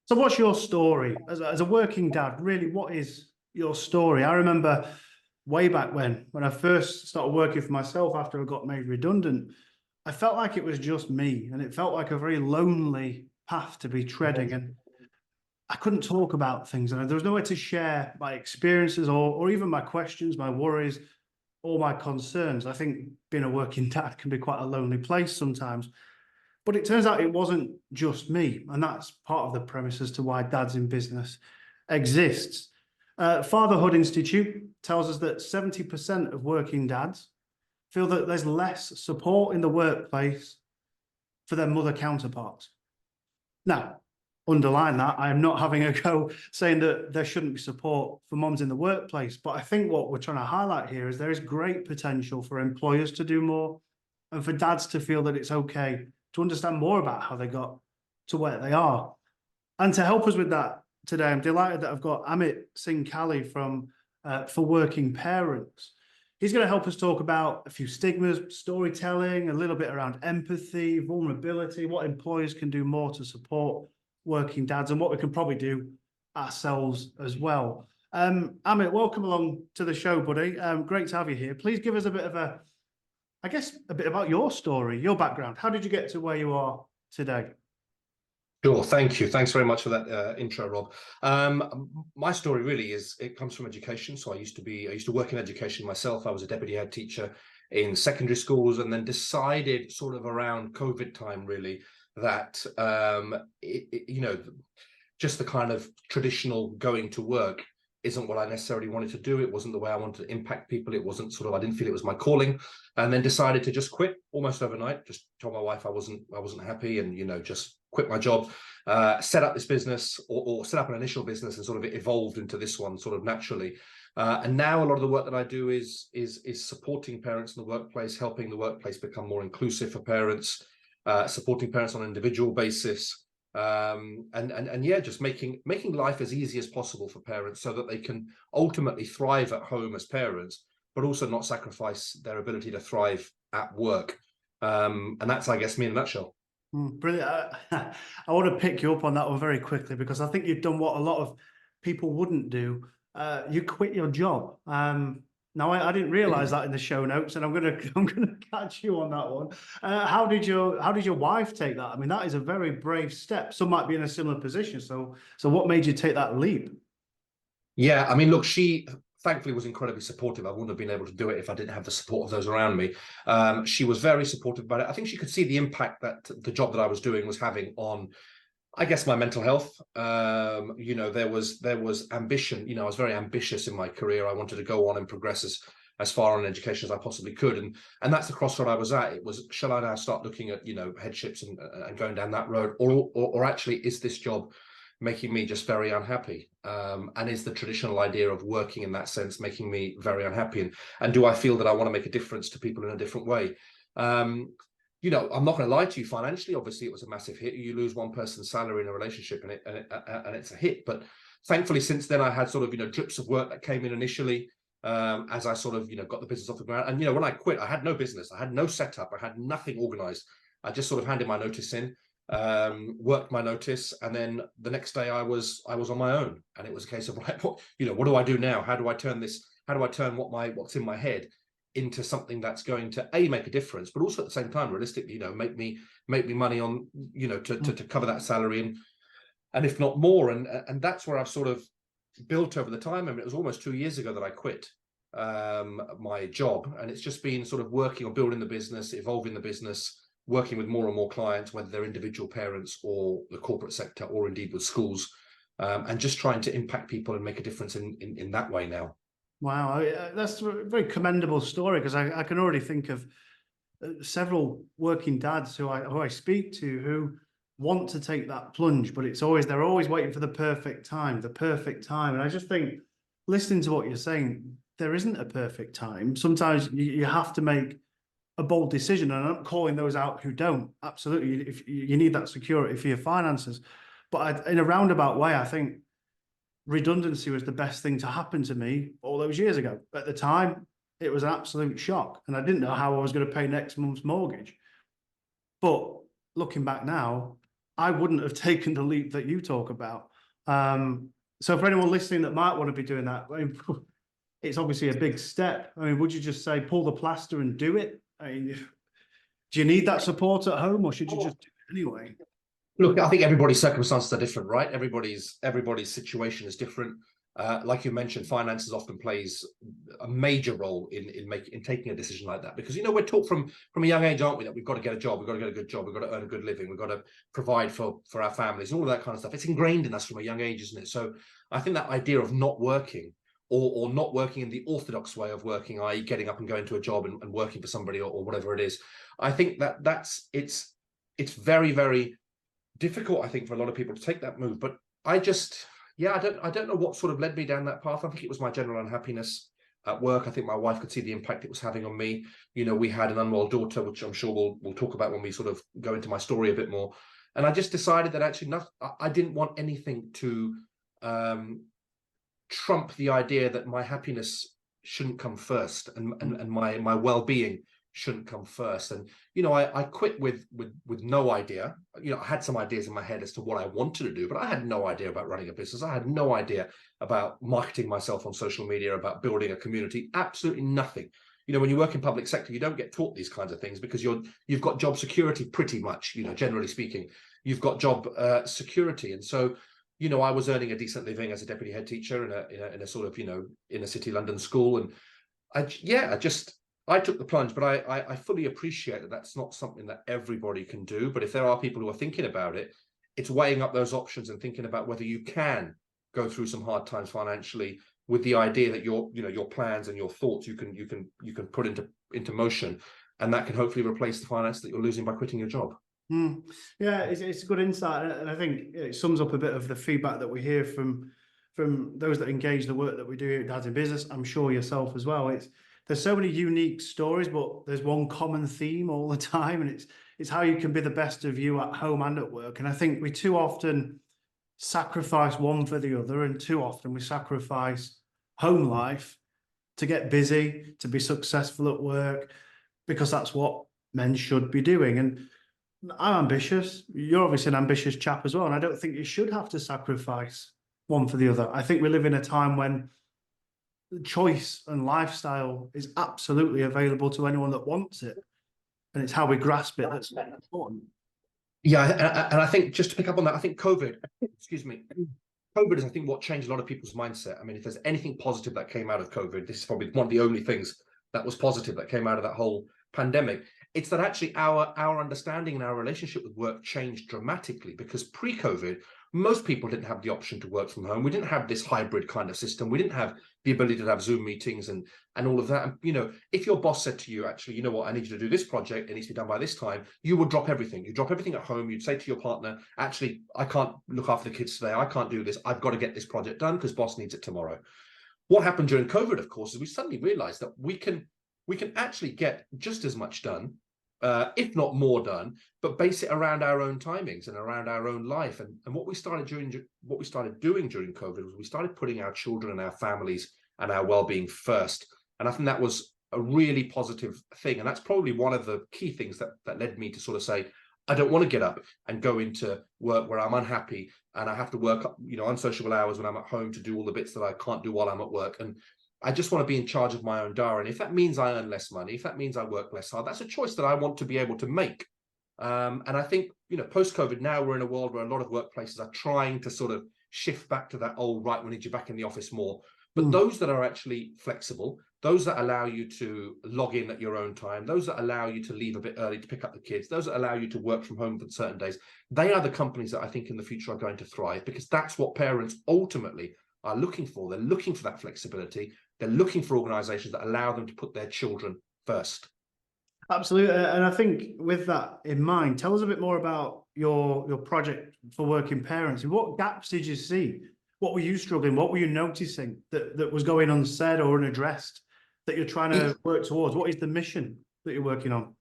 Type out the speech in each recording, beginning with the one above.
So what's your story as a working dad? Really, what is your story? I remember way back when I first started working for myself after I got made redundant, I felt like it was just me, and it felt like a very lonely path to be treading. And I couldn't talk about things, and there was nowhere to share my experiences or even my questions, my worries, or my concerns. I think being a working dad can be quite a lonely place sometimes. But it turns out it wasn't just me, and that's part of the premise as to why Dads in Business exists. Fatherhood Institute tells us that 70% of working dads feel that there's less support in the workplace for their mother counterparts. Now, underline that, I am not having a go saying that there shouldn't be support for moms in the workplace, but I think what we're trying to highlight here is there is great potential for employers to do more and for dads to feel that it's okay to understand more about how they got to where they are. And to help us with that today, I'm delighted that I've got Amit Singh from For Working Parents. He's going to help us talk about a few stigmas, storytelling, a little bit around empathy, vulnerability, what employers can do more to support working dads, and what we can probably do ourselves as well. Amit, welcome along to the show, buddy. Great to have you here. Please give us a bit of a bit about your story, your background. How did you get to where you are today? Sure, thank you. Thanks very much for that intro, Rob. My story really it comes from education. So I used to work in education myself. I was a deputy head teacher in secondary schools, and then decided sort of around COVID time really that just the kind of traditional going to work isn't what I necessarily wanted to do. It wasn't the way I wanted to impact people. It wasn't I didn't feel it was my calling, and then decided to just quit almost overnight. Just told my wife I wasn't happy, and just quit my job, set up this business or set up an initial business, and sort of it evolved into this one sort of naturally. And now a lot of the work that I do is supporting parents in the workplace, helping the workplace become more inclusive for parents, supporting parents on an individual basis. And yeah, just making life as easy as possible for parents so that they can ultimately thrive at home as parents, but also not sacrifice their ability to thrive at work. And that's, I guess, me in a nutshell. Brilliant. I want to pick you up on that one very quickly, because I think you've done what a lot of people wouldn't do. You quit your job. Now, I didn't realize that in the show notes, and I'm gonna catch you on that one. How did your wife take that? I mean, that is a very brave step. Some might be in a similar position. So what made you take that leap? Yeah, I mean, look, she thankfully was incredibly supportive. I wouldn't have been able to do it if I didn't have the support of those around me. She was very supportive about it. I think she could see the impact that the job that I was doing was having on, I guess, my mental health. There was ambition. I was very ambitious in my career. I wanted to go on and progress as far in education as I possibly could, and that's the crossroad I was at. It was, shall I now start looking at headships and going down that road, or actually is this job making me just very unhappy? And is the traditional idea of working in that sense making me very unhappy? And do I feel that I want to make a difference to people in a different way? I'm not going to lie to you, financially, obviously it was a massive hit. You lose one person's salary in a relationship and it's a hit. But thankfully, since then, I had sort of, drips of work that came in initially, as I sort of, got the business off the ground. And, when I quit, I had no business, I had no setup, I had nothing organized. I just sort of handed my notice in, worked my notice, and then the next day I was on my own. And it was a case of, right, what do I do now? How do I turn what's in my head into something that's going to make a difference, but also at the same time, realistically, make me money on, to cover that salary and if not more. And that's where I've sort of built over the time. I mean, it was almost 2 years ago that I quit my job, and it's just been sort of working on building the business, evolving the business, working with more and more clients, whether they're individual parents or the corporate sector or indeed with schools, and just trying to impact people and make a difference in that way now. Wow, that's a very commendable story, because I can already think of several working dads who I speak to who want to take that plunge, but they're always waiting for the perfect time. And I just think, listening to what you're saying, there isn't a perfect time. Sometimes you have to make a bold decision, and I'm not calling those out who don't. Absolutely, if you need that security for your finances, but in a roundabout way, I think redundancy was the best thing to happen to me all those years ago. At the time, it was an absolute shock, and I didn't know how I was going to pay next month's mortgage. But looking back now, I wouldn't have taken the leap that you talk about. So for anyone listening that might want to be doing that, I mean, it's obviously a big step. I mean, would you just say pull the plaster and do it? I mean, do you need that support at home, or should you just do it anyway? Look, I think everybody's circumstances are different, right? Everybody's situation is different. Like you mentioned, finances often plays a major role in taking a decision like that, because we're taught from a young age, aren't we, that we've got to get a job, we've got to get a good job, we've got to earn a good living, we've got to provide for our families, and all of that kind of stuff. It's ingrained in us from a young age, isn't it? So I think that idea of not working, or not working in the orthodox way of working, i.e., getting up and going to a job and working for somebody, or whatever it is, I think it's very, very difficult, I think, for a lot of people to take that move. But I don't know what sort of led me down that path. I think it was my general unhappiness at work. I think my wife could see the impact it was having on me. We had an unwell daughter, which I'm sure we'll talk about when we sort of go into my story a bit more. And I just decided that actually I didn't want anything to trump the idea that my happiness shouldn't come first, and my well-being shouldn't come first. And I quit with no idea. I had some ideas in my head as to what I wanted to do, but I had no idea about running a business. I had no idea about marketing myself on social media, about building a community. Absolutely nothing. When you work in public sector, you don't get taught these kinds of things, because you've got job security pretty much. Generally speaking, you've got job security. And so I was earning a decent living as a deputy head teacher in a sort of in a city London school. And I took the plunge. But I fully appreciate that that's not something that everybody can do. But if there are people who are thinking about it, it's weighing up those options and thinking about whether you can go through some hard times financially, with the idea that your plans and your thoughts you can put into motion, and that can hopefully replace the finance that you're losing by quitting your job. Yeah, it's a good insight, and I think it sums up a bit of the feedback that we hear from those that engage the work that we do at Dads in Business. I'm sure yourself as well. There's so many unique stories, but there's one common theme all the time, and it's how you can be the best of you at home and at work. And I think we too often sacrifice one for the other, and too often we sacrifice home life to get busy, to be successful at work, because that's what men should be doing. And I'm ambitious. You're obviously an ambitious chap as well, and I don't think you should have to sacrifice one for the other. I think we live in a time when choice and lifestyle is absolutely available to anyone that wants it, and it's how we grasp it that's important. Yeah, and I think, just to pick up on that, I think COVID is, I think, what changed a lot of people's mindset. I mean, if there's anything positive that came out of COVID, this is probably one of the only things that was positive that came out of that whole pandemic. It's that actually our understanding and our relationship with work changed dramatically, because pre-COVID, most people didn't have the option to work from home. We didn't have this hybrid kind of system. We didn't have the ability to have Zoom meetings and all of that. And, if your boss said to you, actually, you know what, I need you to do this project, it needs to be done by this time, you would drop everything. You drop everything at home. You'd say to your partner, actually, I can't look after the kids today. I can't do this. I've got to get this project done because boss needs it tomorrow. What happened during COVID, of course, is we suddenly realized that we can actually get just as much done, if not more done, but base it around our own timings and around our own life. And what we started doing during COVID was we started putting our children and our families and our well-being first. And I think that was a really positive thing. And that's probably one of the key things that led me to sort of say, I don't want to get up and go into work where I'm unhappy and I have to work, unsociable hours when I'm at home to do all the bits that I can't do while I'm at work. And I just want to be in charge of my own diary. And if that means I earn less money, if that means I work less hard, that's a choice that I want to be able to make. And I think, post-COVID, now we're in a world where a lot of workplaces are trying to sort of shift back to that old, right, we need you back in the office more. But those that are actually flexible, those that allow you to log in at your own time, those that allow you to leave a bit early to pick up the kids, those that allow you to work from home for certain days, they are the companies that I think in the future are going to thrive, because that's what parents ultimately are looking for. They're looking for that flexibility. They're looking for organizations that allow them to put their children first. Absolutely. And I think with that in mind, tell us a bit more about your project for working parents. What gaps did you see? What were you struggling? What were you noticing that was going unsaid or unaddressed that you're trying to work towards? What is the mission that you're working on?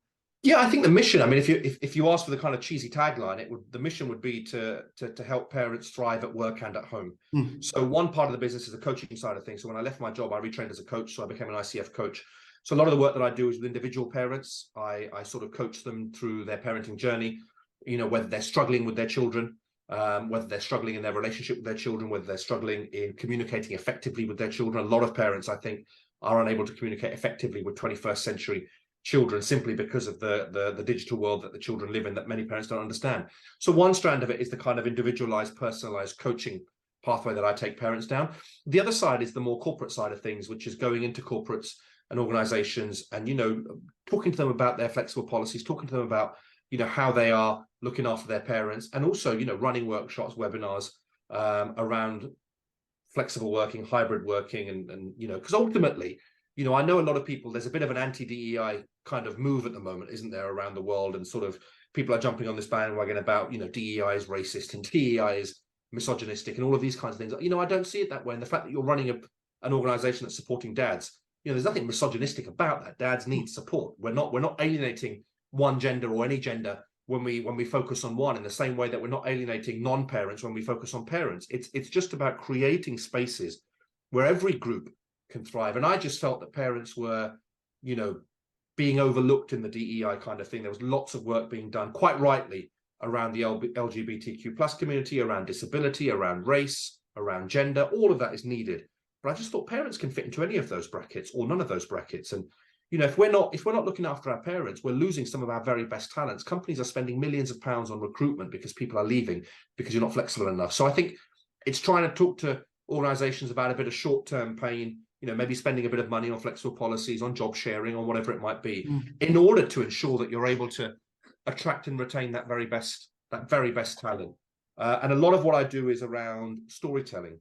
Yeah, I think the mission, I mean, if you ask for the kind of cheesy tagline, the mission would be to help parents thrive at work and at home. So one part of the business is the coaching side of things. So when I left my job, I retrained as a coach. So I became an ICF coach. So a lot of the work that I do is with individual parents. I sort of coach them through their parenting journey. whether they're struggling with their children, whether they're struggling in their relationship with their children, whether they're struggling in communicating effectively with their children. A lot of parents, I think, are unable to communicate effectively with 21st century children simply because of the digital world that the children live in that many parents don't understand. So one strand of it is the kind of individualized, personalized coaching pathway that I take parents down. The other side is the more corporate side of things, which is going into corporates and organizations and, talking to them about their flexible policies, talking to them about, how they are looking after their parents, and also, running workshops, webinars around flexible working, hybrid working, and because ultimately, I know a lot of people, there's a bit of an anti-DEI kind of move at the moment, isn't there, around the world, and sort of people are jumping on this bandwagon about, DEI is racist and DEI is misogynistic and all of these kinds of things. I don't see it that way. And the fact that you're running an organization that's supporting dads, there's nothing misogynistic about that. Dads need support. We're not alienating one gender or any gender when we focus on one, in the same way that we're not alienating non-parents when we focus on parents. It's just about creating spaces where every group can thrive. And I just felt that parents were, being overlooked in the DEI kind of thing. There was lots of work being done, quite rightly, around the LGBTQ plus community, around disability, around race, around gender. All of that is needed. But I just thought parents can fit into any of those brackets or none of those brackets. And if we're not looking after our parents, we're losing some of our very best talents. Companies are spending millions of pounds on recruitment because people are leaving because you're not flexible enough. So I think it's trying to talk to organizations about a bit of short-term pain, maybe spending a bit of money on flexible policies, on job sharing, or whatever it might be, in order to ensure that you're able to attract and retain that very best talent. And a lot of what I do is around storytelling,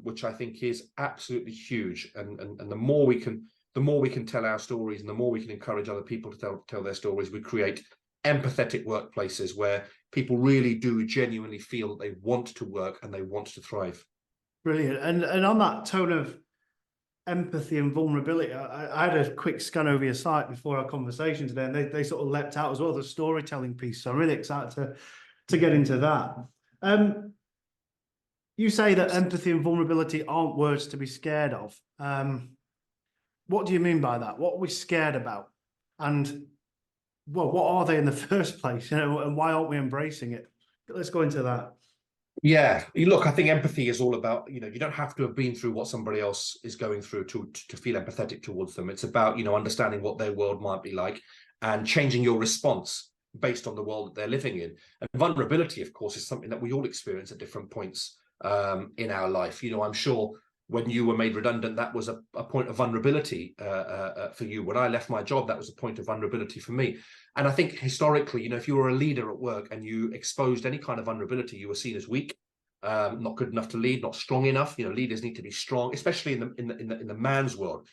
which I think is absolutely huge. And the more we can tell our stories, and the more we can encourage other people to tell their stories, we create empathetic workplaces where people really do genuinely feel that they want to work and they want to thrive. Brilliant. And on that tone of empathy and vulnerability, I had a quick scan over your site before our conversation today, and they sort of leapt out as well, the storytelling piece. So I'm really excited to get into that. You say that empathy and vulnerability aren't words to be scared of. What do you mean by that? What are we scared about? And well, what are they in the first place? And why aren't we embracing it? Let's go into that. Yeah, look, I think empathy is all about, you don't have to have been through what somebody else is going through to feel empathetic towards them. It's about, understanding what their world might be like and changing your response based on the world that they're living in. And vulnerability, of course, is something that we all experience at different points in our life. I'm sure when you were made redundant, that was a point of vulnerability for you. When I left my job, that was a point of vulnerability for me. And I think historically, if you were a leader at work and you exposed any kind of vulnerability, you were seen as weak, not good enough to lead, not strong enough. Leaders need to be strong, especially in the man's world.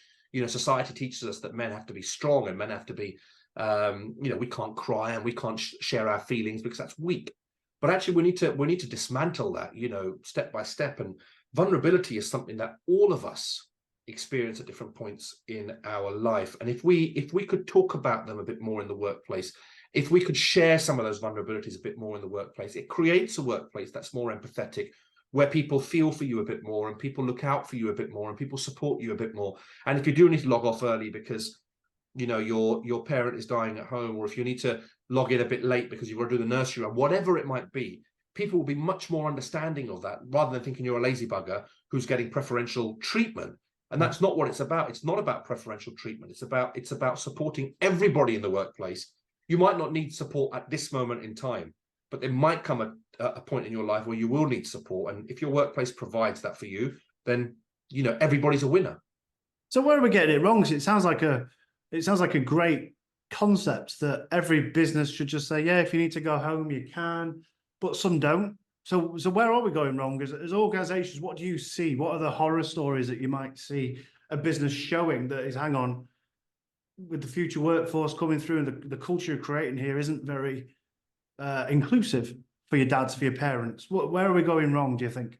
Society teaches us that men have to be strong and men have to be, we can't cry and we can't share our feelings because that's weak. But actually, we need to dismantle that, step by step. And vulnerability is something that all of us experience at different points in our life. And if we could talk about them a bit more in the workplace, if we could share some of those vulnerabilities a bit more in the workplace, it creates a workplace that's more empathetic, where people feel for you a bit more and people look out for you a bit more and people support you a bit more. And if you do need to log off early because your parent is dying at home, or if you need to log in a bit late because you've got to do the nursery run, whatever it might be, people will be much more understanding of that, rather than thinking you're a lazy bugger who's getting preferential treatment. And that's not what it's about. It's not about preferential treatment. It's about supporting everybody in the workplace. You might not need support at this moment in time, but there might come a point in your life where you will need support. And if your workplace provides that for you, then everybody's a winner. So where are we getting it wrong? Because it sounds like a great concept that every business should just say, yeah, if you need to go home, you can, but some don't. So where are we going wrong as organizations? What do you see? What are the horror stories that you might see a business showing that is, hang on, with the future workforce coming through and the culture you're creating here isn't very inclusive for your dads, for your parents? Where are we going wrong, do you think?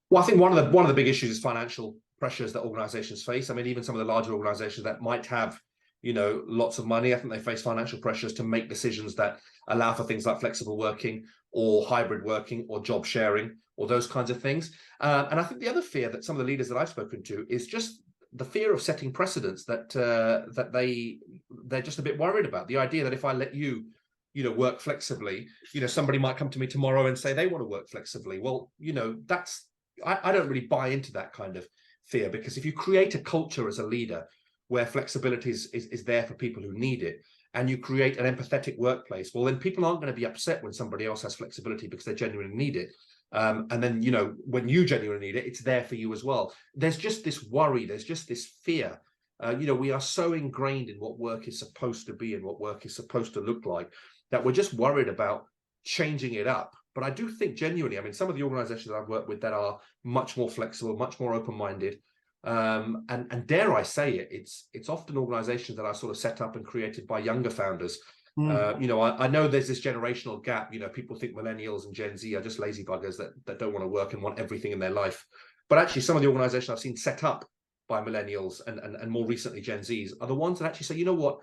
Well, I think one of the big issues is financial pressures that organizations face. I mean, even some of the larger organizations that might have lots of money, I think they face financial pressures to make decisions that allow for things like flexible working or hybrid working or job sharing or those kinds of things. And I think the other fear that some of the leaders that I've spoken to is just the fear of setting precedents that they're just a bit worried about. The idea that if I let you work flexibly. Somebody might come to me tomorrow and say they want to work flexibly. Well, I don't really buy into that kind of fear, because if you create a culture as a leader where flexibility is there for people who need it, and you create an empathetic workplace, well, then people aren't going to be upset when somebody else has flexibility because they genuinely need it. And then, when you genuinely need it, it's there for you as well. There's just this worry, there's just this fear. We are so ingrained in what work is supposed to be and what work is supposed to look like, that we're just worried about changing it up. But I do think genuinely, I mean, some of the organizations that I've worked with that are much more flexible, much more open-minded, and dare I say it, it's often organizations that are sort of set up and created by younger founders. I know there's this generational gap. People think millennials and Gen Z are just lazy buggers that don't want to work and want everything in their life. But actually, some of the organizations I've seen set up by millennials and more recently Gen Zs are the ones that actually say, you know what,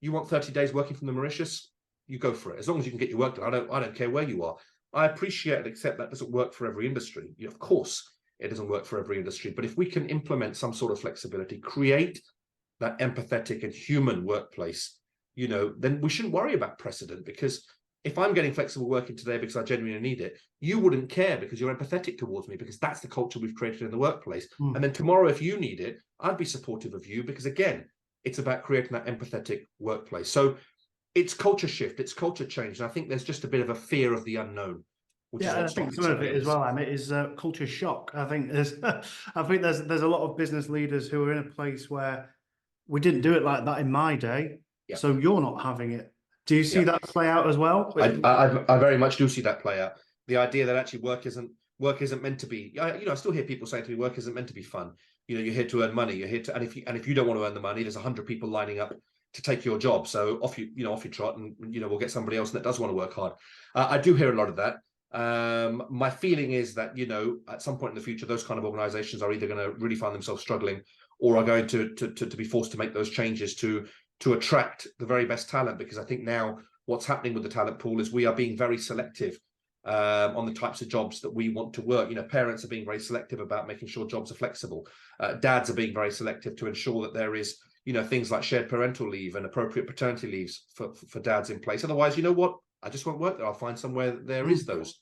you want 30 days working from the Mauritius, you go for it. As long as you can get your work done, I don't care where you are. I appreciate and accept that doesn't work for every industry. Of course, it doesn't work for every industry. But if we can implement some sort of flexibility, create that empathetic and human workplace, then we shouldn't worry about precedent. Because if I'm getting flexible working today because I genuinely need it, you wouldn't care because you're empathetic towards me, because that's the culture we've created in the workplace. And then tomorrow, if you need it, I'd be supportive of you, because again, it's about creating that empathetic workplace. So it's culture shift, it's culture change. And I think there's just a bit of a fear of the unknown. Yeah, and I think some of it as well, Amit, is culture shock. I think there's a lot of business leaders who are in a place where we didn't do it like that in my day, so you're not having it. Do you see that play out as well? I very much do see that play out. The idea that actually work isn't meant to be. I still hear people saying to me, work isn't meant to be fun. You're here to earn money. You're here to, and if you don't want to earn the money, there's 100 people lining up to take your job. So off you trot, and we'll get somebody else that does want to work hard. I do hear a lot of that. My feeling is that at some point in the future, those kind of organizations are either going to really find themselves struggling, or are going to be forced to make those changes to attract the very best talent. Because I think now what's happening with the talent pool is we are being very selective on the types of jobs that we want to work. Parents are being very selective about making sure jobs are flexible. Dads are being very selective to ensure that there is things like shared parental leave and appropriate paternity leaves for dads in place. Otherwise, I just won't work there. I'll find somewhere that there is those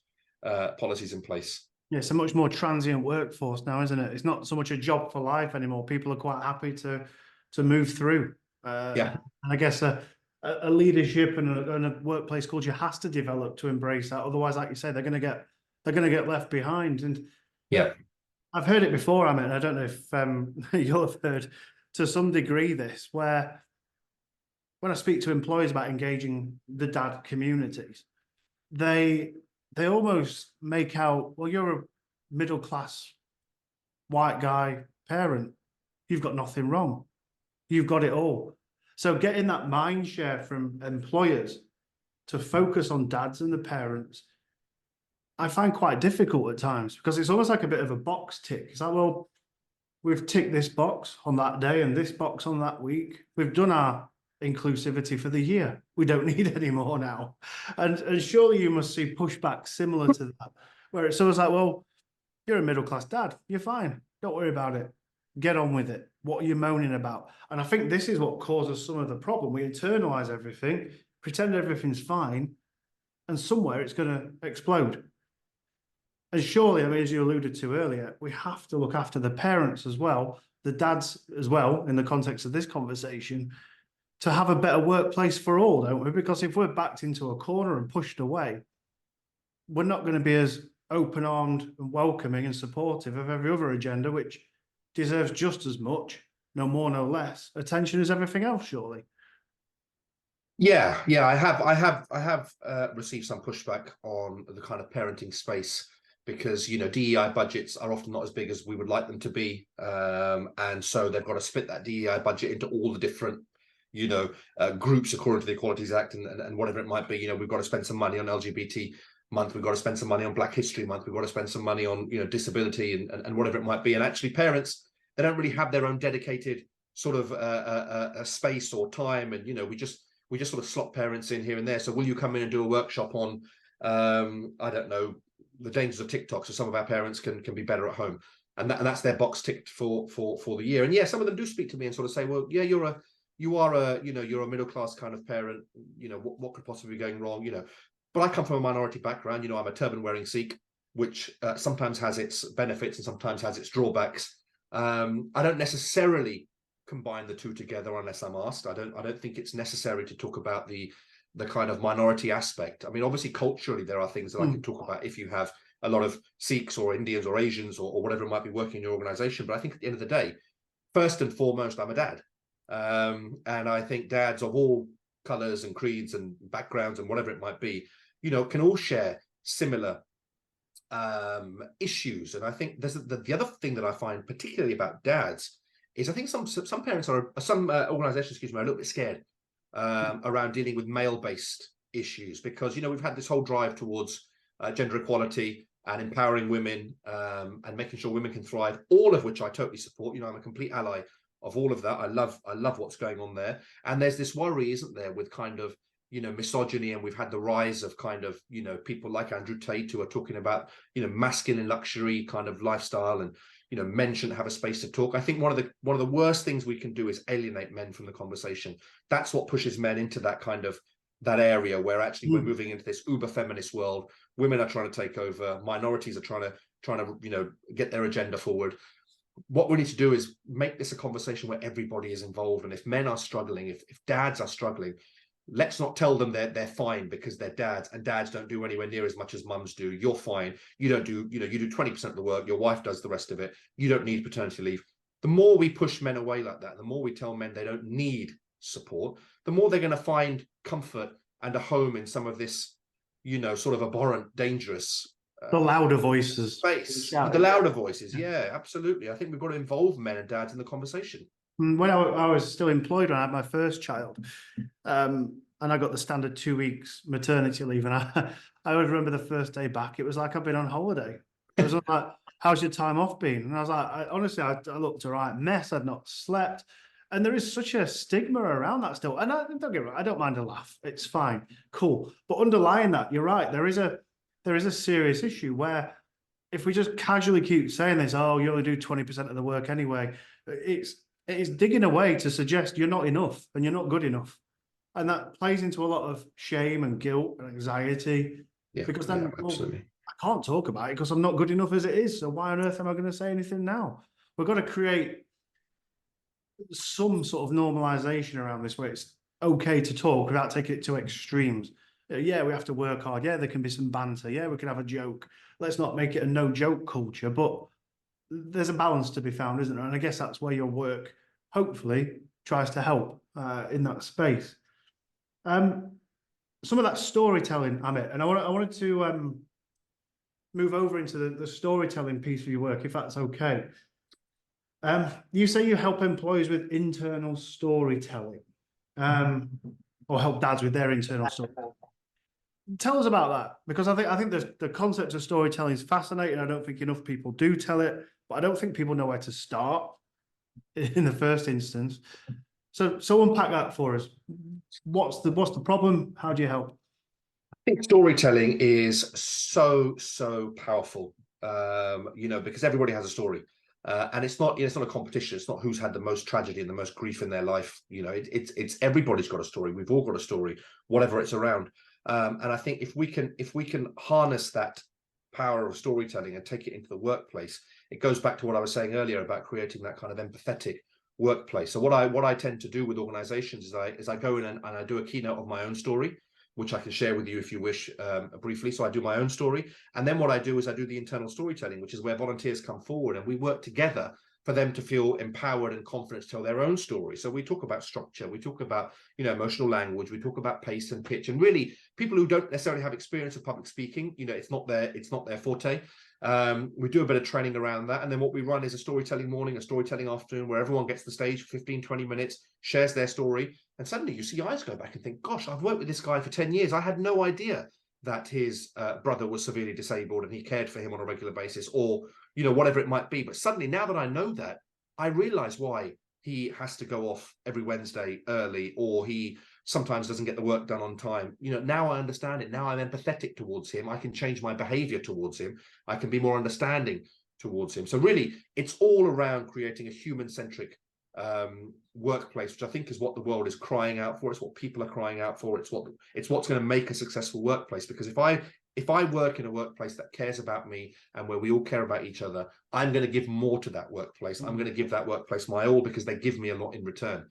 policies in place. Yeah, it's a much more transient workforce now, isn't it? It's not so much a job for life anymore. People are quite happy to move through. And I guess a leadership and a workplace culture has to develop to embrace that. Otherwise, like you say, they're going to get left behind. And I've heard it before, Amit, and I don't know if you'll have heard to some degree this, where when I speak to employers about engaging the dad communities, they almost make out, well, you're a middle-class white guy parent. You've got nothing wrong. You've got it all. So getting that mind share from employers to focus on dads and the parents, I find quite difficult at times, because it's almost like a bit of a box tick. It's like, well, we've ticked this box on that day and this box on that week. We've done our inclusivity for the year. We don't need any more now. And surely you must see pushback similar to that, where it's always like, well, you're a middle-class dad. You're fine. Don't worry about it. Get on with it. What are you moaning about? And I think this is what causes some of the problem. We internalize everything, pretend everything's fine, and somewhere it's going to explode. And surely, I mean, as you alluded to earlier, we have to look after the parents as well, the dads as well, in the context of this conversation, to have a better workplace for all, don't we? Because if we're backed into a corner and pushed away, we're not going to be as open-armed and welcoming and supportive of every other agenda, which deserves just as much, no more, no less, attention as everything else, surely. Yeah, I have received some pushback on the kind of parenting space, because DEI budgets are often not as big as we would like them to be, and so they've got to split that DEI budget into all the different groups according to the Equalities Act and whatever it might be. We've got to spend some money on LGBT month, we've got to spend some money on Black History Month, we've got to spend some money on disability and whatever it might be. And actually parents, they don't really have their own dedicated sort of a space or time, and we just sort of slot parents in here and there. So will you come in and do a workshop on I don't know, the dangers of TikTok, so some of our parents can be better at home, and that's their box ticked for the year. And some of them do speak to me and sort of say, well, yeah, you're you are a, you're a middle class kind of parent. What could possibly be going wrong? But I come from a minority background. I'm a turban wearing Sikh, which sometimes has its benefits and sometimes has its drawbacks. I don't necessarily combine the two together unless I'm asked. I don't think it's necessary to talk about the kind of minority aspect. I mean, obviously culturally there are things that I can talk about if you have a lot of Sikhs or Indians or Asians or whatever it might be working in your organization. But I think at the end of the day, first and foremost, I'm a dad. And I think dads of all colors and creeds and backgrounds and whatever it might be, can all share similar issues. And I think there's the other thing that I find particularly about dads is I think some parents some organizations, excuse me, are a little bit scared around dealing with male-based issues, because we've had this whole drive towards gender equality and empowering women and making sure women can thrive, all of which I totally support. I'm a complete ally of all of that. I love what's going on there. And there's this worry, isn't there, with kind of misogyny, and we've had the rise of kind of people like Andrew Tate who are talking about masculine luxury kind of lifestyle, and men shouldn't have a space to talk. I think one of the worst things we can do is alienate men from the conversation. That's what pushes men into that area where actually we're moving into this uber feminist world. Women are trying to take over, minorities are trying to get their agenda forward. What we need to do is make this a conversation where everybody is involved. And if men are struggling, if dads are struggling, let's not tell them they're fine because they're dads, and dads don't do anywhere near as much as mums do. You're fine. You don't do, you do 20% of the work. Your wife does the rest of it. You don't need paternity leave. The more we push men away like that, the more we tell men they don't need support, the more they're going to find comfort and a home in some of this, sort of abhorrent, dangerous the louder voices. Space. The louder voices. Yeah, absolutely. I think we've got to involve men and dads in the conversation. When I was still employed, when I had my first child, and I got the standard 2 weeks maternity leave, and I always remember the first day back, it was like I've been on holiday. It was like, how's your time off been? And I was like, honestly, I looked a right mess. I'd not slept. And there is such a stigma around that still. And don't get me wrong, I don't mind a laugh. It's fine. Cool. But underlying that, you're right. There is a serious issue where if we just casually keep saying this, oh, you only do 20% of the work anyway, it is digging away to suggest you're not enough and you're not good enough. And that plays into a lot of shame and guilt and anxiety. Yeah, because then absolutely. I can't talk about it because I'm not good enough as it is. So why on earth am I going to say anything now? We've got to create some sort of normalization around this where it's okay to talk without taking it to extremes. Yeah, we have to work hard. Yeah, there can be some banter. Yeah, we can have a joke. Let's not make it a no joke culture, but there's a balance to be found, isn't there? And I guess that's where your work hopefully tries to help in that space. Some of that storytelling, Amit, and I wanted to move over into the storytelling piece of your work, if that's okay. You say you help employees with internal storytelling, or help dads with their internal storytelling. Tell us about that, because I think the concept of storytelling is fascinating. I don't think enough people do tell it, but I don't think people know where to start in the first instance. So unpack that for us. What's the problem? How do you help? I think storytelling is so powerful, because everybody has a story. And it's not a competition. It's not who's had the most tragedy and the most grief in their life. It's everybody's got a story. We've all got a story, whatever it's around. And I think if we can harness that power of storytelling and take it into the workplace, it goes back to what I was saying earlier about creating that kind of empathetic workplace. So what I tend to do with organizations is I go in and I do a keynote of my own story, which I can share with you if you wish, briefly. So I do my own story. And then what I do is I do the internal storytelling, which is where volunteers come forward and we work together for them to feel empowered and confident to tell their own story. So we talk about structure, we talk about, emotional language, we talk about pace and pitch, and really people who don't necessarily have experience of public speaking, it's not their forte. We do a bit of training around that. And then what we run is a storytelling morning, a storytelling afternoon, where everyone gets the stage for 15, 20 minutes, shares their story. And suddenly you see eyes go back and think, gosh, I've worked with this guy for 10 years. I had no idea that his brother was severely disabled and he cared for him on a regular basis, or, whatever it might be. But suddenly, now that I know that, I realize why he has to go off every Wednesday early, or he sometimes doesn't get the work done on time. Now I understand it. Now I'm empathetic towards him. I can change my behavior towards him. I can be more understanding towards him. So really, it's all around creating a human-centric workplace, which I think is what the world is crying out for. It's what people are crying out for. It's what's going to make a successful workplace. Because if I work in a workplace that cares about me and where we all care about each other, I'm going to give more to that workplace. I'm going to give that workplace my all because they give me a lot in return.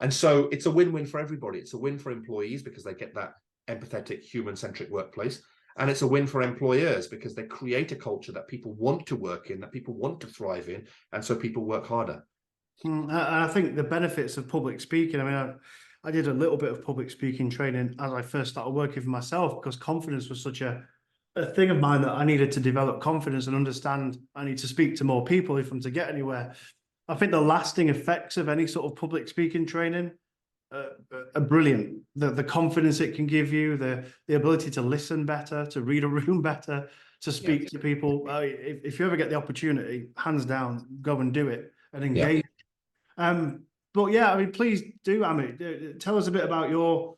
And so it's a win-win for everybody. It's a win for employees because they get that empathetic, human-centric workplace. And it's a win for employers because they create a culture that people want to work in, that people want to thrive in. And so people work harder. And I think the benefits of public speaking, I mean, I did a little bit of public speaking training as I first started working for myself, because confidence was such a thing of mine that I needed to develop confidence and understand I need to speak to more people if I'm to get anywhere. I think the lasting effects of any sort of public speaking training are brilliant. The confidence it can give you, the ability to listen better, to read a room better, to speak to people. If you ever get the opportunity, hands down, go and do it and engage. But yeah, I mean, please do, Amit, tell us a bit about your,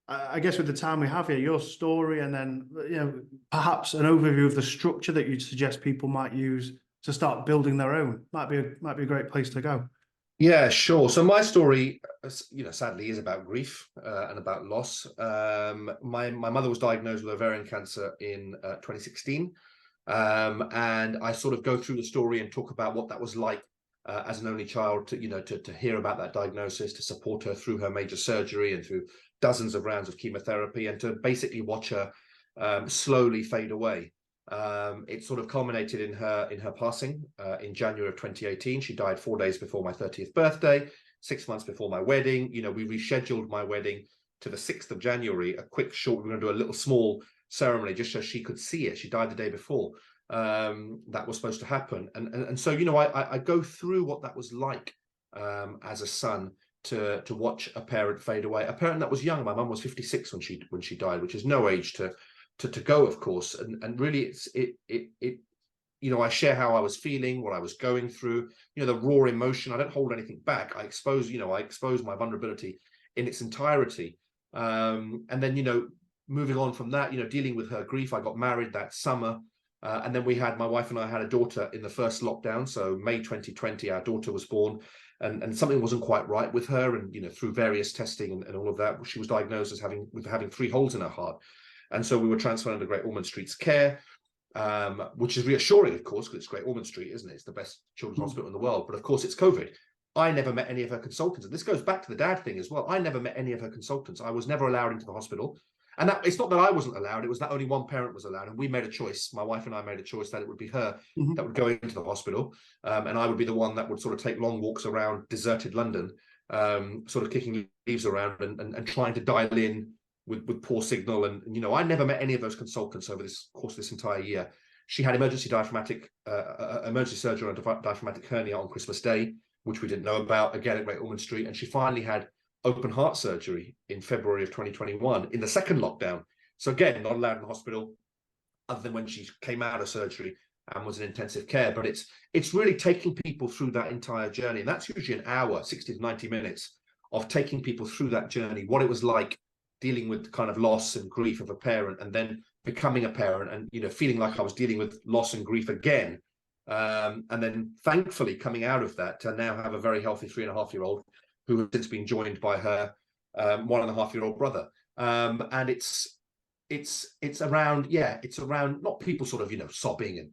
I guess with the time we have here, your story, and then, you know, perhaps an overview of the structure that you'd suggest people might use to start building their own. Might be a great place to go. Yeah, sure. So my story, you know, sadly is about grief and about loss. My mother was diagnosed with ovarian cancer in 2016. And I sort of go through the story and talk about what that was like as an only child, to hear about that diagnosis, to support her through her major surgery and through dozens of rounds of chemotherapy, and to basically watch her slowly fade away. It sort of culminated in her passing in January of 2018. She died 4 days before my 30th birthday, 6 months before my wedding. You know, we rescheduled my wedding to the 6th of January, a quick short, we're going to do a little small ceremony just so she could see it. She died the day before that was supposed to happen. And so, you know, I go through what that was like as a son to watch a parent fade away, a parent that was young. My mum was 56 when she died, which is no age to go, of course. And really you know, I share how I was feeling, what I was going through, you know, the raw emotion. I don't hold anything back. I expose my vulnerability in its entirety. And then, you know, moving on from that, you know, dealing with her grief. I got married that summer. And then my wife and I had a daughter in the first lockdown. So May 2020, our daughter was born, and something wasn't quite right with her. And, you know, through various testing and all of that, she was diagnosed as having 3 holes in her heart. And so we were transferred under Great Ormond Street's care, which is reassuring, of course, because it's Great Ormond Street, isn't it? It's the best children's hospital in the world. But of course, it's COVID. I never met any of her consultants. And this goes back to the dad thing as well. I never met any of her consultants. I was never allowed into the hospital. And that, it's not that I wasn't allowed, it was that only one parent was allowed. And we made a choice, my wife and I made a choice that it would be her that would go into the hospital. And I would be the one that would sort of take long walks around deserted London, sort of kicking leaves around and trying to dial in with poor signal. And, you know, I never met any of those consultants over this course of this entire year. She had emergency surgery on a diaphragmatic hernia on Christmas Day, which we didn't know about, again at Great Ormond Street. And she finally had open heart surgery in February of 2021 in the second lockdown. So again, not allowed in the hospital other than when she came out of surgery and was in intensive care. But it's really taking people through that entire journey. And that's usually an hour, 60 to 90 minutes of taking people through that journey, what it was like dealing with kind of loss and grief of a parent, and then becoming a parent and, you know, feeling like I was dealing with loss and grief again. And then thankfully coming out of that to now have a very healthy 3.5-year-old who has since been joined by her 1.5-year-old brother. And it's around not people sort of, you know, sobbing and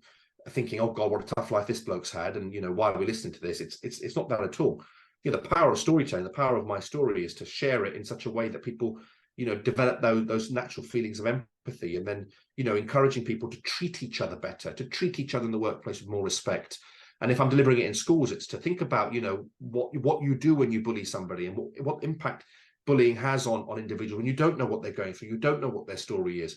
thinking, oh God, what a tough life this bloke's had, and, you know, why are we listening to this? It's not that at all. You know, the power of storytelling, the power of my story is to share it in such a way that people, you know, develop those natural feelings of empathy, and then, you know, encouraging people to treat each other better, to treat each other in the workplace with more respect. And if I'm delivering it in schools, it's to think about, you know, what you do when you bully somebody, and what impact bullying has on individuals when you don't know what they're going through, you don't know what their story is.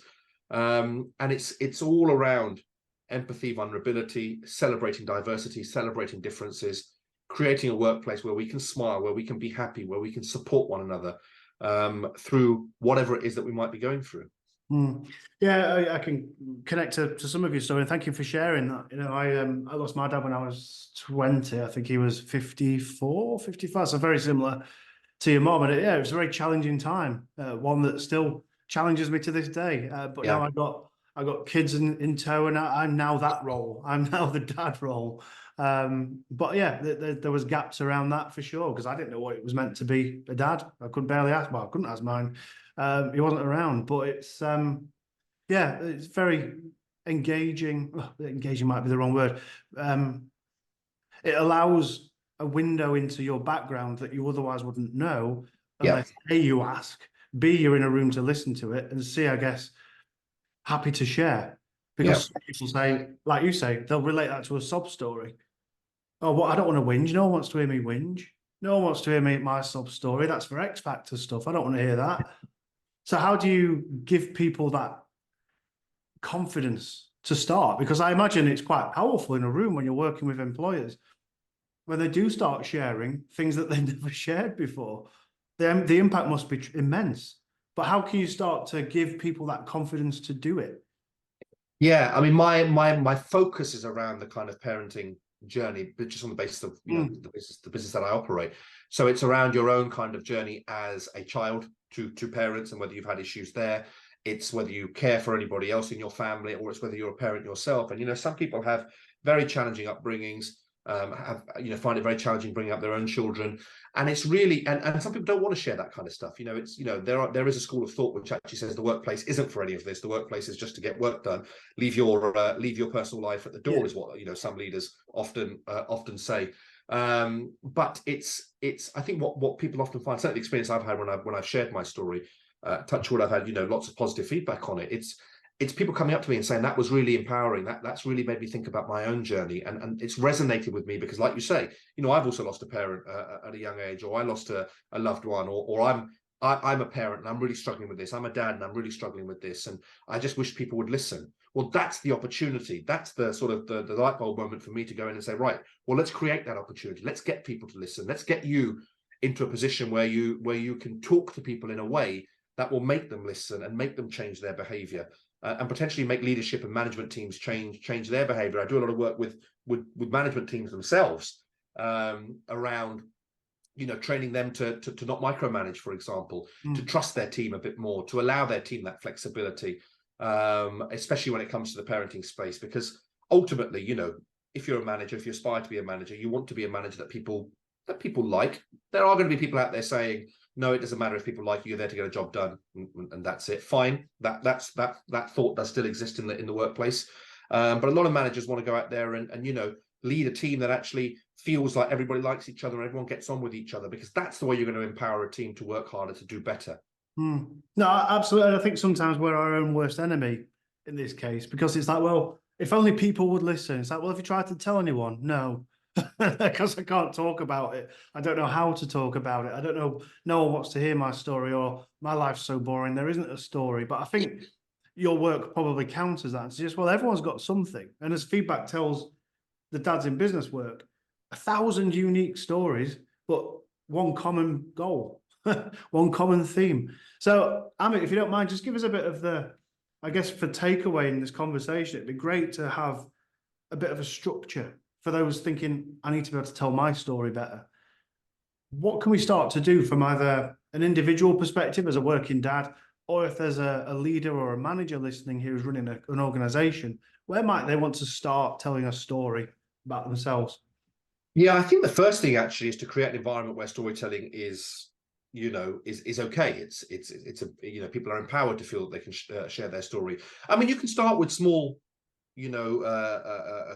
And it's all around empathy, vulnerability, celebrating diversity, celebrating differences, creating a workplace where we can smile, where we can be happy, where we can support one another through whatever it is that we might be going through. Yeah, I can connect to some of your story. Thank you for sharing that. You know, I lost my dad when I was 20. I think he was 54, 55. So very similar to your mom. And it was a very challenging time, one that still challenges me to this day. But now I got kids in tow, and I'm now that role. I'm now the dad role. But yeah, there was gaps around that for sure, because I didn't know what it was meant to be a dad. I could barely ask. Well, I couldn't ask mine. He wasn't around, but it's yeah, it's very engaging. Well, engaging might be the wrong word. It allows a window into your background that you otherwise wouldn't know Yeah, unless A, you ask, B, you're in a room to listen to it, and C, I guess, happy to share. yeah. Because some people say, like you say, they'll relate that to a sob story. Oh, well, I don't want to whinge. No one wants to hear me whinge. No one wants to hear me my sob story. That's for X Factor stuff. I don't want to hear that. So how do you give people that confidence to start? Because I imagine it's quite powerful in a room when you're working with employers, when they do start sharing things that they've never shared before. The impact must be immense. But how can you start to give people that confidence to do it? Yeah, I mean, my focus is around the kind of parenting journey, but just on the basis of the business that I operate. So it's around your own kind of journey as a child to parents, and whether you've had issues there. It's whether you care for anybody else in your family, or it's whether you're a parent yourself. And some people have very challenging upbringings, find it very challenging bringing up their own children. And it's really, and some people don't want to share that kind of stuff. There is a school of thought which actually says the workplace isn't for any of this. The workplace is just to get work done. Leave your personal life at the door, is what some leaders often say. But it's I think what people often find, certainly the experience I've had when I've shared my story, touch wood, I've had lots of positive feedback on it. It's people coming up to me and saying that was really empowering. That's really made me think about my own journey, and it's resonated with me because, like you say, I've also lost a parent at a young age, or I lost a loved one, or I'm a parent and I'm really struggling with this. I'm a dad and I'm really struggling with this, and I just wish people would listen. Well, that's the opportunity. That's the sort of the light bulb moment for me to go in and say, right, well, let's create that opportunity. Let's get people to listen. Let's get you into a position where you can talk to people in a way that will make them listen and make them change their behavior, and potentially make leadership and management teams change their behavior. I do a lot of work with management teams themselves, around training them to not micromanage, for example, to trust their team a bit more, to allow their team that flexibility, especially when it comes to the parenting space. Because ultimately, if you're a manager, if you aspire to be a manager, you want to be a manager that people like. There are going to be people out there saying, no, it doesn't matter if people like you, you're there to get a job done, and that's it. Fine, that thought does still exist in the workplace, but a lot of managers want to go out there and lead a team that actually feels like everybody likes each other and everyone gets on with each other, because that's the way you're going to empower a team to work harder, to do better. No, absolutely. I think sometimes we're our own worst enemy in this case, because it's like, well, if only people would listen. It's like, well, if you try to tell anyone, no, because I can't talk about it. I don't know how to talk about it. I don't know. No one wants to hear my story, or my life's so boring. There isn't a story. But I think your work probably counters that. It's just, well, everyone's got something. And as feedback tells the dads in business work, 1,000 unique stories, but one common goal, one common theme. So, Amit, if you don't mind, just give us a bit of I guess, for takeaway in this conversation. It'd be great to have a bit of a structure for those thinking, I need to be able to tell my story better. What can we start to do from either an individual perspective as a working dad, or if there's a leader or a manager listening who's running an organization, where might they want to start telling a story about themselves? Yeah, I think the first thing actually is to create an environment where storytelling is okay. It's people are empowered to feel that they can share their story. I mean, you can start with small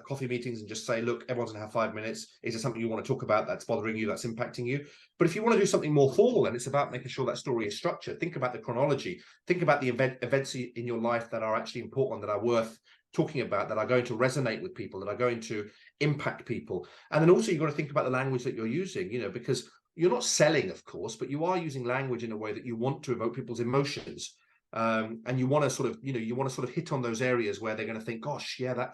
coffee meetings and just say, look, everyone's gonna have 5 minutes. Is there something you want to talk about that's bothering you, that's impacting you? But if you want to do something more formal, then it's about making sure that story is structured. Think about the chronology. Think about the events in your life that are actually important, that are worth talking about, that are going to resonate with people, that are going to impact people. And then also you've got to think about the language that you're using, because you're not selling, of course, but you are using language in a way that you want to evoke people's emotions. And you want to sort of hit on those areas where they're going to think, gosh, yeah,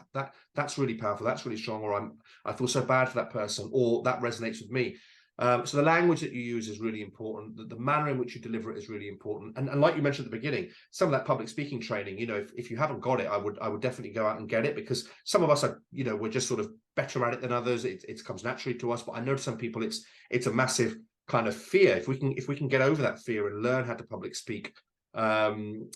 that's really powerful, that's really strong, or I feel so bad for that person, or that resonates with me. So the language that you use is really important. The manner in which you deliver it is really important. And like you mentioned at the beginning, some of that public speaking training, if you haven't got it, I would definitely go out and get it, because some of us are, we're just sort of better at it than others. It comes naturally to us, but I know to some people it's a massive kind of fear. If we can get over that fear and learn how to public speak, and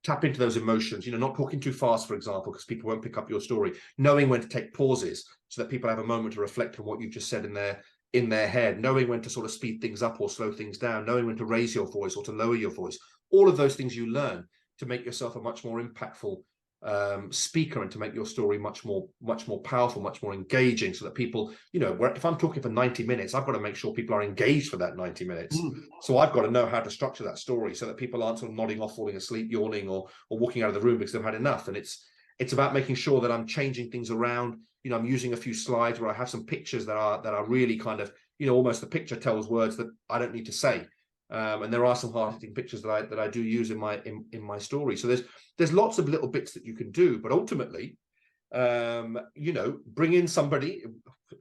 tap into those emotions, not talking too fast, for example, because people won't pick up your story, knowing when to take pauses so that people have a moment to reflect on what you've just said in their head, knowing when to sort of speed things up or slow things down, knowing when to raise your voice or to lower your voice. All of those things you learn to make yourself a much more impactful speaker, and to make your story much more powerful, much more engaging, so that people, if I'm talking for 90 minutes, I've got to make sure people are engaged for that 90 minutes. So I've got to know how to structure that story so that people aren't sort of nodding off, falling asleep, yawning, or walking out of the room because they've had enough. And it's about making sure that I'm changing things around. I'm using a few slides where I have some pictures that are really kind of, almost the picture tells words that I don't need to say. And there are some hard-hitting pictures that I do use in my story. So there's lots of little bits that you can do, but ultimately, bring in somebody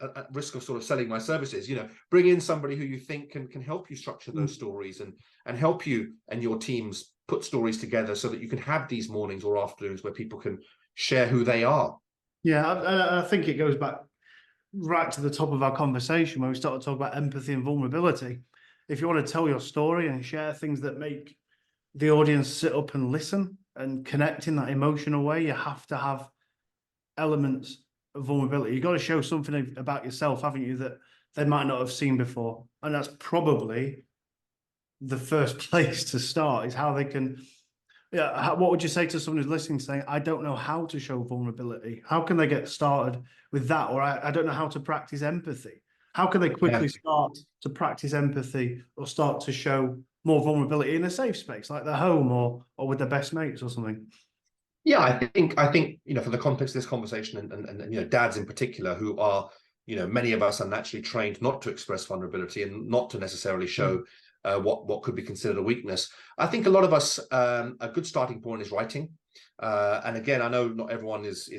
at risk of sort of selling my services. Bring in somebody who you think can help you structure those stories and help you and your teams put stories together so that you can have these mornings or afternoons where people can share who they are. Yeah, I think it goes back right to the top of our conversation when we started talking about empathy and vulnerability. If you want to tell your story and share things that make the audience sit up and listen and connect in that emotional way, you have to have elements of vulnerability. You've got to show something about yourself, haven't you, that they might not have seen before. And that's probably the first place to start, is how they can. Yeah, what would you say to someone who's listening saying, I don't know how to show vulnerability? How can they get started with that? Or I don't know how to practice empathy. How can they quickly start to practice empathy or start to show more vulnerability in a safe space, like their home or with their best mates or something? Yeah, I think for the context of this conversation, and dads in particular, who are, many of us are naturally trained not to express vulnerability and not to necessarily show what could be considered a weakness. I think a lot of us, a good starting point is writing. And again, I know not everyone is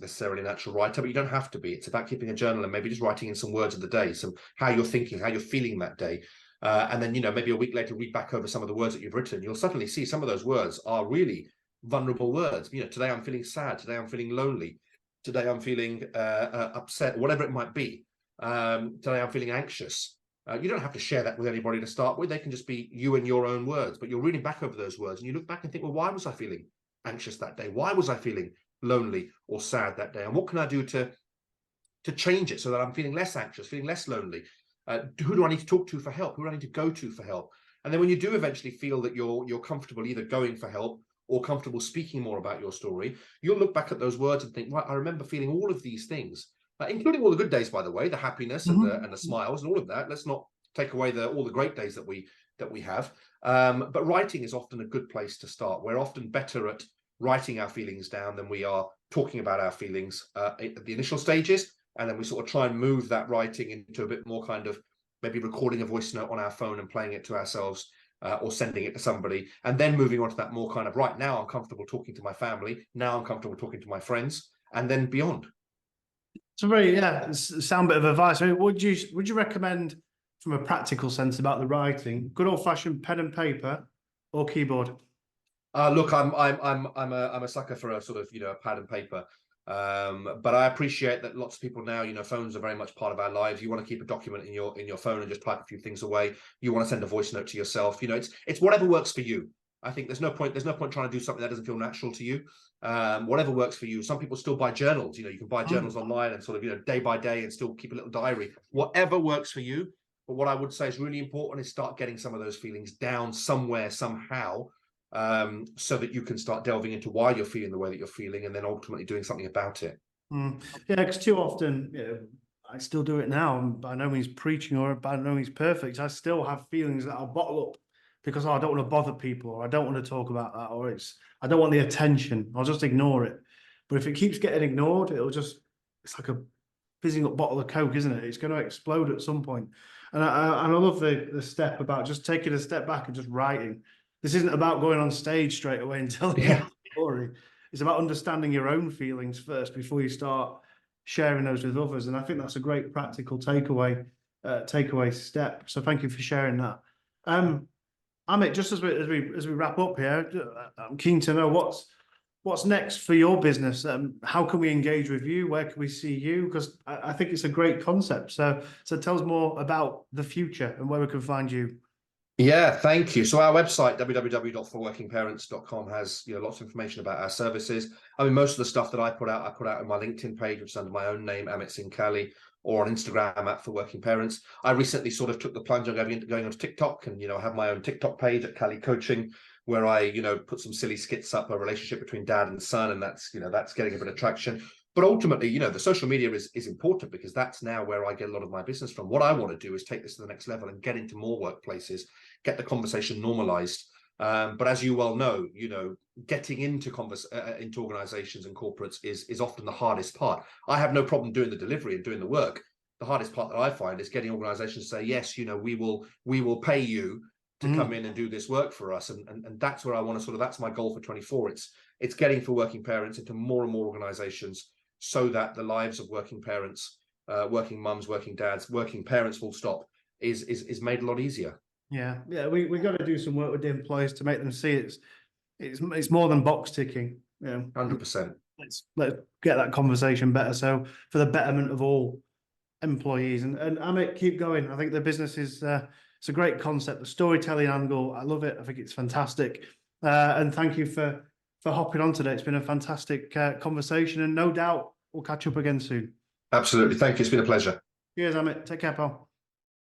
necessarily a natural writer, but you don't have to be. It's about keeping a journal and maybe just writing in some words of the day, some how you're thinking, how you're feeling that day. And then, maybe a week later, read back over some of the words that you've written. You'll suddenly see some of those words are really vulnerable words. Today I'm feeling sad. Today I'm feeling lonely. Today I'm feeling upset, whatever it might be. Today I'm feeling anxious. You don't have to share that with anybody to start with. They can just be you and your own words, but you're reading back over those words and you look back and think, well, why was I feeling anxious that day? Why was I feeling lonely or sad that day? And what can I do to change it so that I'm feeling less anxious, feeling less lonely? Who do I need to talk to for help? Who do I need to go to for help? And then when you do eventually feel that you're comfortable either going for help or comfortable speaking more about your story, you'll look back at those words and think, right, I remember feeling all of these things, including all the good days, by the way, the happiness and the smiles and all of that. Let's not take away all the great days that we have. But writing is often a good place to start. We're often better at writing our feelings down than we are talking about our feelings at the initial stages. And then we sort of try and move that writing into a bit more kind of maybe recording a voice note on our phone and playing it to ourselves, or sending it to somebody, and then moving on to that more kind of, right, now I'm comfortable talking to my family, now I'm comfortable talking to my friends, and then beyond. It's a very sound bit of advice. I mean, would you recommend, from a practical sense about the writing, good old fashioned pen and paper or keyboard? Look, I'm a sucker for a sort of a pad and paper. But I appreciate that lots of people now, phones are very much part of our lives. You want to keep a document in your phone and just type a few things away. You want to send a voice note to yourself. It's whatever works for you. I think there's no point trying to do something that doesn't feel natural to you. Whatever works for you. Some people still buy journals. You can buy journals online and sort of day by day and still keep a little diary. Whatever works for you. But what I would say is really important is start getting some of those feelings down somewhere, somehow, so that you can start delving into why you're feeling the way that you're feeling, and then ultimately doing something about it. Yeah, because too often, I still do it now. I'm by no means preaching or by no means perfect. I still have feelings that I'll bottle up because I don't want to bother people, or I don't want to talk about that, or I don't want the attention. I'll just ignore it. But if it keeps getting ignored, it's like a fizzing up bottle of Coke, isn't it? It's going to explode at some point. And I love the step about just taking a step back and just writing. This isn't about going on stage straight away and telling your story. It's about understanding your own feelings first before you start sharing those with others. And I think that's a great practical takeaway step. So thank you for sharing that. Amit, just as we wrap up here, I'm keen to know what's next for your business. How can we engage with you? Where can we see you? Because I think it's a great concept. So tell us more about the future and where we can find you. Yeah, thank you. So our website, www.forworkingparents.com, has lots of information about our services. I mean, most of the stuff that I put out on my LinkedIn page, which is under my own name, Amit Singh Kali, or on Instagram at For Working Parents. I recently sort of took the plunge on going onto TikTok, and I have my own TikTok page at Kali Coaching, where I put some silly skits up, a relationship between dad and son, and that's getting a bit of traction. But ultimately, the social media is important, because that's now where I get a lot of my business from. What I want to do is take this to the next level and get into more workplaces, get the conversation normalized. But as you well know, getting into organizations and corporates is often the hardest part. I have no problem doing the delivery and doing the work. The hardest part that I find is getting organizations to say, yes, we will pay you to come in and do this work for us. And that's where I want to that's my goal for 24. It's getting For Working Parents into more and more organizations, so that the lives of working parents, working mums, working dads, working parents, full stop, is made a lot easier. Yeah, we got to do some work with the employees to make them see it's more than box ticking. 100%. Let's get that conversation better. So for the betterment of all employees, and Amit, keep going. I think the business is it's a great concept. The storytelling angle, I love it. I think it's fantastic. And thank you for hopping on today. It's been a fantastic conversation, and no doubt we'll catch up again soon. Absolutely. Thank you. It's been a pleasure. Cheers, Amit. Take care, pal.